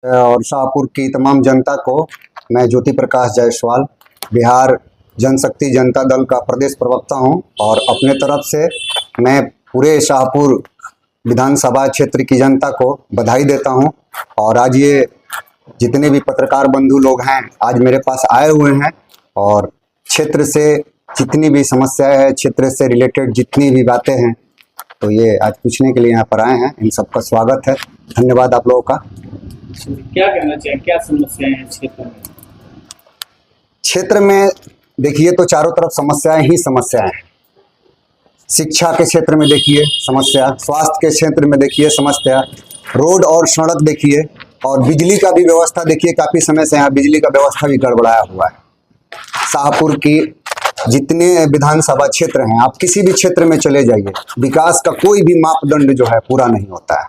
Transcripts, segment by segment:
और शाहपुर की तमाम जनता को मैं ज्योति प्रकाश जायसवाल बिहार जनशक्ति जनता दल का प्रदेश प्रवक्ता हूं और अपने तरफ से मैं पूरे शाहपुर विधानसभा क्षेत्र की जनता को बधाई देता हूं। और आज ये जितने भी पत्रकार बंधु लोग हैं आज मेरे पास आए हुए हैं और क्षेत्र से जितनी भी समस्याएं हैं, क्षेत्र से रिलेटेड जितनी भी बातें हैं, तो ये आज पूछने के लिए यहाँ पर आए हैं। इन सबका स्वागत है, धन्यवाद आप लोगों का। क्या कहना चाहिए, क्या समस्याएं हैं क्षेत्र में? क्षेत्र में देखिए तो चारों तरफ समस्याएं ही समस्याएं हैं। शिक्षा के क्षेत्र में देखिए समस्या, स्वास्थ्य के क्षेत्र में देखिए समस्या, रोड और सड़क देखिए, और बिजली का भी व्यवस्था देखिए। काफ़ी समय से यहाँ बिजली का व्यवस्था भी गड़बड़ाया हुआ है। शाहपुर की जितने विधानसभा क्षेत्र हैं, आप किसी भी क्षेत्र में चले जाइए, विकास का कोई भी मापदंड जो है पूरा नहीं होता है।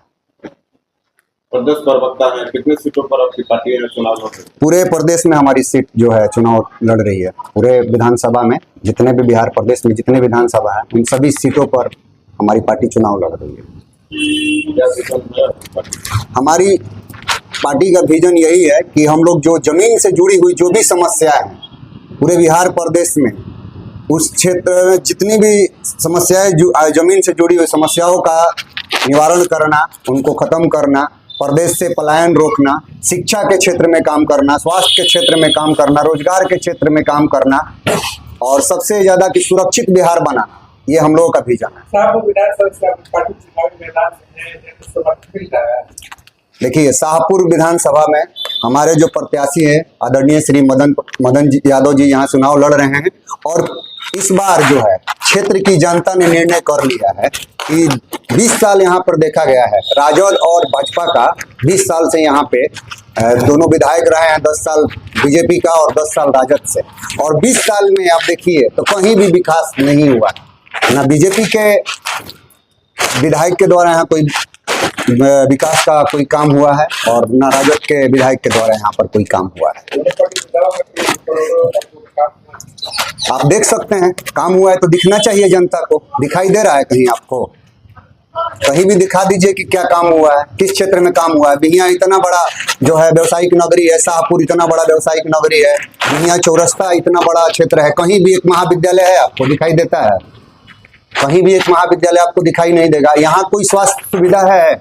प्रदेश प्रवक्ता है, कितने सीटों पर आपकी पार्टी है चुनाव लड़ रही है? पूरे प्रदेश में हमारी सीट जो है चुनाव लड़ रही है। पूरे विधानसभा में जितने भी बिहार प्रदेश में जितने विधानसभा है उन सभी सीटों पर हमारी पार्टी चुनाव लड़ रही है। क्या विजन है पार्टी? हमारी पार्टी का विजन यही है कि हम लोग जो जमीन से जुड़ी हुई जो भी समस्याएं हैं पूरे बिहार प्रदेश में, उस क्षेत्र में जितनी भी समस्याएं जमीन से जुड़ी हुई समस्याओं का निवारण करना, उनको खत्म करना, प्रदेश से पलायन रोकना, शिक्षा के क्षेत्र में काम करना, स्वास्थ्य के क्षेत्र में काम करना, रोजगार के क्षेत्र में काम करना, और सबसे ज्यादा कि सुरक्षित बिहार बनाना, ये हम लोगों का विजन है। देखिए शाहपुर विधानसभा में हमारे जो प्रत्याशी हैं आदरणीय श्री मदन यादव जी यहाँ चुनाव लड़ रहे हैं। और इस बार जो है क्षेत्र की जनता ने निर्णय कर लिया है कि 20 साल यहाँ पर देखा गया है, राजद और भाजपा का 20 साल से यहाँ पे दोनों विधायक रहे हैं, 10 साल बीजेपी का और 10 साल राजद से। और 20 साल में आप देखिए तो कहीं भी विकास नहीं हुआ, ना बीजेपी के विधायक के द्वारा यहाँ कोई विकास का कोई काम हुआ है और ना राजद के विधायक के द्वारा यहाँ पर कोई काम हुआ है। आप देख सकते हैं काम हुआ है तो दिखना चाहिए जनता को। दिखाई दे रहा है कहीं आपको? कहीं भी दिखा दीजिए कि क्या काम हुआ है, किस क्षेत्र में काम हुआ है। बिहियां इतना बड़ा जो है व्यवसायिक नगरी है, शाहपुर इतना बड़ा व्यवसायिक नगरी है, बिहियां चौरस्ता इतना बड़ा क्षेत्र है, कहीं भी एक महाविद्यालय है आपको दिखाई देता है? कहीं भी एक महाविद्यालय आपको दिखाई नहीं देगा। यहाँ कोई स्वास्थ्य सुविधा है?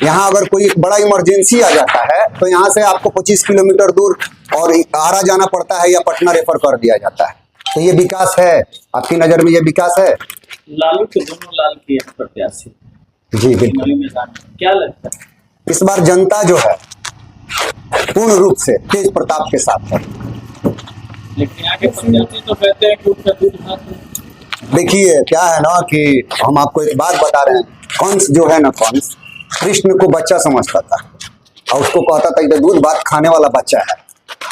यहाँ अगर कोई एक बड़ा इमरजेंसी आ जाता है तो यहाँ से आपको 25 किलोमीटर दूर और आरा जाना पड़ता है या पटना रेफर कर दिया जाता है। तो ये विकास है? आपकी नजर में ये विकास है? लालू के दोनों लाल के प्रत्याशी जी बिल्कुल। क्या लगता है इस बार जनता जो है पूर्ण रूप से तेज प्रताप के साथ है। लेकिन यहाँ के प्रत्याशी तो कहते हैं कि उसका दूध भात। देखिए क्या है ना कि हम आपको एक बात बता रहे हैं, कंस जो है ना, कंस कृष्ण को बच्चा समझता था और उसको कहता था कि दूध भात खाने वाला बच्चा है।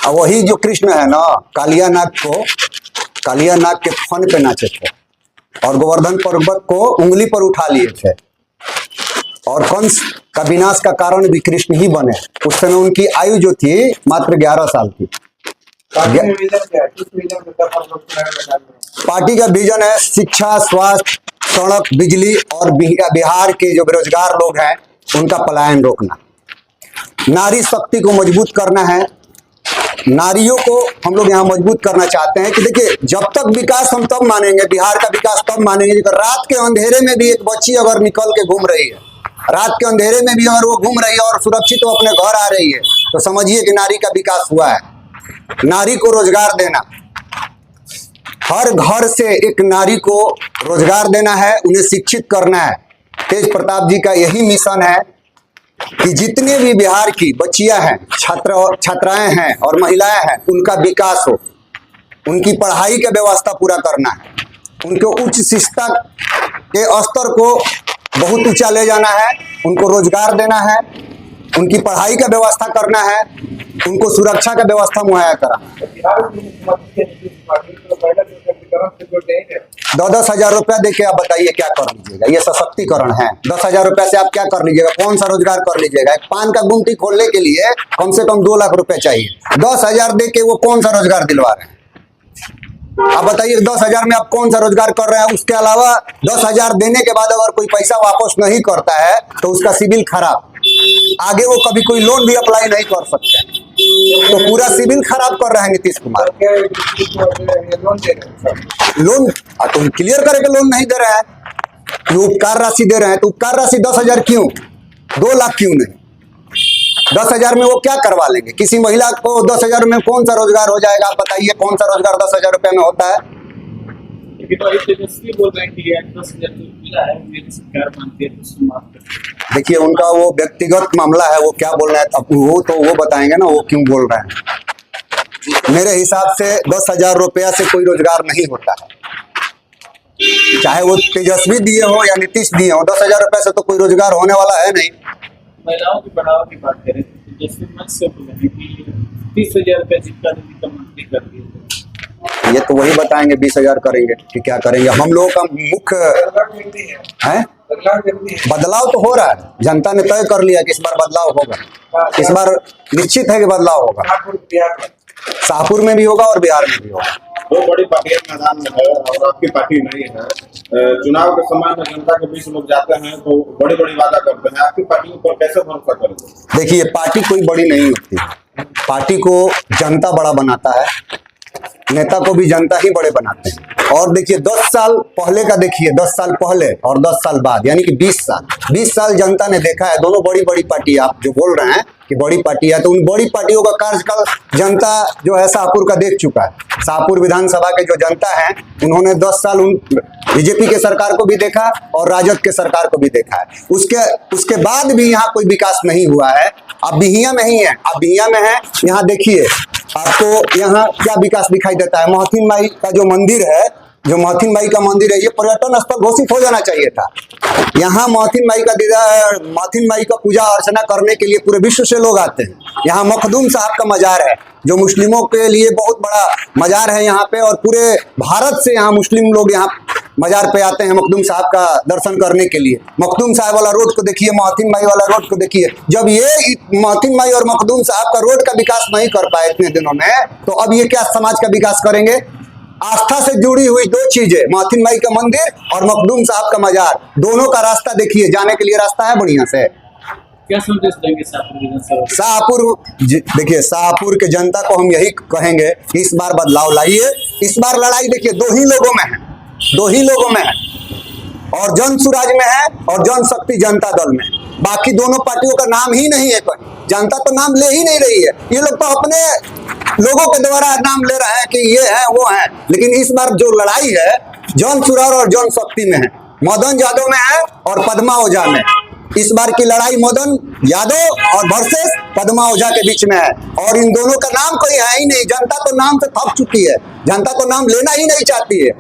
और वही जो कृष्ण है ना, कालिया नाग के फन पे नाचे थे और गोवर्धन पर्वत को उंगली पर उठा लिए थे। और कंस का विनाश का कारण भी कृष्ण ही बने। उस समय उनकी आयु जो थी मात्र 11 साल की। पार्टी का विजन है शिक्षा, स्वास्थ्य, सड़क, बिजली और बिहार के जो बेरोजगार लोग हैं उनका पलायन रोकना। नारी शक्ति को मजबूत करना है। नारियों को हम लोग यहाँ मजबूत करना चाहते हैं कि देखिए जब तक विकास हम तब मानेंगे, बिहार का विकास तब मानेंगे जब रात के अंधेरे में भी एक बच्ची अगर निकल के घूम रही है, रात के अंधेरे में भी अगर वो घूम रही है और सुरक्षित वो अपने घर आ रही है, तो समझिए कि नारी का विकास हुआ है। नारी को रोजगार देना, हर घर से एक नारी को रोजगार देना है, उन्हें शिक्षित करना है। तेज प्रताप जी का यही मिशन है कि जितने भी बिहार की बच्चियां हैं, छात्राएं हैं और महिलाएं हैं, उनका विकास हो, उनकी पढ़ाई का व्यवस्था पूरा करना है, उनको उच्च शिक्षा के स्तर को बहुत ऊंचा ले जाना है, उनको रोजगार देना है, उनकी पढ़ाई का व्यवस्था करना है, उनको सुरक्षा का व्यवस्था मुहैया कराना। 10-10 हजार रुपया देके आप बताइए क्या कर लीजिएगा? ये सशक्तिकरण है? 10 हजार रुपया से आप क्या कर लीजिएगा? कौन सा रोजगार कर लीजिएगा? एक पान का गुमटी खोलने के लिए कम से कम 2 लाख रुपया चाहिए। 10 हजार दे के वो कौन सा रोजगार दिलवा रहे हैं? आप बताइए 10 हजार में आप कौन सा रोजगार कर रहे हैं? उसके अलावा 10 हजार देने के बाद अगर कोई पैसा वापस नहीं करता है तो उसका सिविल खराब। आगे वो कभी कोई लोन भी अप्लाई नहीं कर सकते। तो पूरा सिविल खराब कर रहा है नीतीश कुमार। लोन तुम क्लियर करके लोन नहीं दे रहे हैं, ये उपकार राशि दे रहे हैं, तो उपकार राशि 10,000 क्यों, 2 लाख क्यों नहीं? 10,000 में वो क्या करवा लेंगे? किसी महिला को 10,000 में कौन सा रोजगार हो जाएगा? आप बताइए, कौन सा रोजगार 10,000 रुपये में होता है? लेकिन तो अभी तेजस्वी बोल रहे हैं कि 10,000 मिला है, मेरी सरकार मानती है तो उसको माफ कर दीजिए। देखिए, उनका वो व्यक्तिगत मामला है, वो क्या बोल रहे हैं अब वो तो वो बताएंगे ना, वो क्यों बोल रहे हैं। मेरे हिसाब से 10,000 रुपया से कोई रोजगार नहीं होता है, चाहे वो तेजस्वी दिए हो या नीतीश दिए हो। 10,000 रुपये से तो कोई रोजगार होने वाला है नहीं। महिलाओं की बढ़ावा की बात करें तो तेजस्वी मंच से बोले हैं कि 30,000 रुपये जितना दीदी का मंत्री कर दिए। ये तो वही बताएंगे 20,000 करेंगे कि क्या करेंगे। हम लोगों का मुख्य है बदलाव तो हो रहा है, जनता ने तय कर लिया कि इस बार बदलाव होगा, इस बार निश्चित है कि बदलाव होगा। शाहपुर में भी होगा और बिहार में भी होगा। 2 बड़ी पार्टियां मैदान में है और आपकी पार्टी नहीं है। चुनाव के समय में जनता के बीच लोग जाते हैं तो बड़ी बड़ी वादा करते हैं, आपकी पार्टी पर कैसे भरोसा करेंगे? देखिए, पार्टी कोई बड़ी नहीं होती, पार्टी को जनता बड़ा बनाता है, नेता को भी जनता ही बड़े बनाते हैं। और देखिए 10 साल पहले का देखिए, 10 साल पहले और 10 साल बाद, यानी कि 20 साल जनता ने देखा है। दोनों बड़ी बड़ी पार्टी, आप जो बोल रहे हैं कि बड़ी पार्टी है, तो उन बड़ी पार्टियों का कार्यकाल जनता जो है शाहपुर का देख चुका है। शाहपुर विधानसभा के जो जनता है, उन्होंने 10 साल उन बीजेपी के सरकार को भी देखा और राजद के सरकार को भी देखा है। उसके बाद भी यहाँ कोई विकास नहीं हुआ है। अब बिहिया में ही है, अब बिहिया में है, यहाँ देखिए आपको यहाँ क्या विकास दिखाई देता है। महथिन माई का जो मंदिर है, जो महथिन माई का मंदिर है, ये पर्यटन स्थल घोषित हो जाना चाहिए था। यहाँ महथिन माई का दीदार, महथिन माई का पूजा अर्चना करने के लिए पूरे विश्व से लोग आते हैं। यहाँ मखदूम साहब का मजार है, जो मुस्लिमों के लिए बहुत बड़ा मजार है यहाँ पे, और पूरे भारत से यहाँ मुस्लिम लोग यहाँ मजार पे आते हैं मखदूम साहब का दर्शन करने के लिए। मखदूम साहब वाला रोड को देखिए, महथिन माई वाला रोड को देखिए। जब ये महथिन माई और मखदूम साहब का रोड का विकास नहीं कर पाए इतने दिनों में, तो अब ये क्या समाज का विकास करेंगे? आस्था से जुड़ी हुई 2 चीजें, महथिन माई का मंदिर और मखदूम साहब का मजार, दोनों का रास्ता देखिए, जाने के लिए रास्ता है बढ़िया से। क्या संदेश देंगे शाहपुर विधानसभा? शाहपुर देखिए, शाहपुर के जनता को हम यही कहेंगे कि इस बार बदलाव लाइए। इस बार लड़ाई देखिए 2 ही लोगों में है, 2 ही लोगों में है, और जन सुराज में है और जनशक्ति जनता दल में। बाकी दोनों पार्टियों का नाम ही नहीं है, कहीं जनता तो नाम ले ही नहीं रही है। ये लोग तो अपने लोगों के द्वारा नाम ले रहे हैं कि ये है वो है, लेकिन इस बार जो लड़ाई है जन सुराज और जनशक्ति में है, मदन यादव में है और पद्मा ओझा में। इस बार की लड़ाई मदन यादव और वर्सेस पद्मा ओझा के बीच में है, और इन दोनों का नाम कोई है ही नहीं। जनता तो नाम से थक चुकी है, जनता तो नाम लेना ही नहीं चाहती है।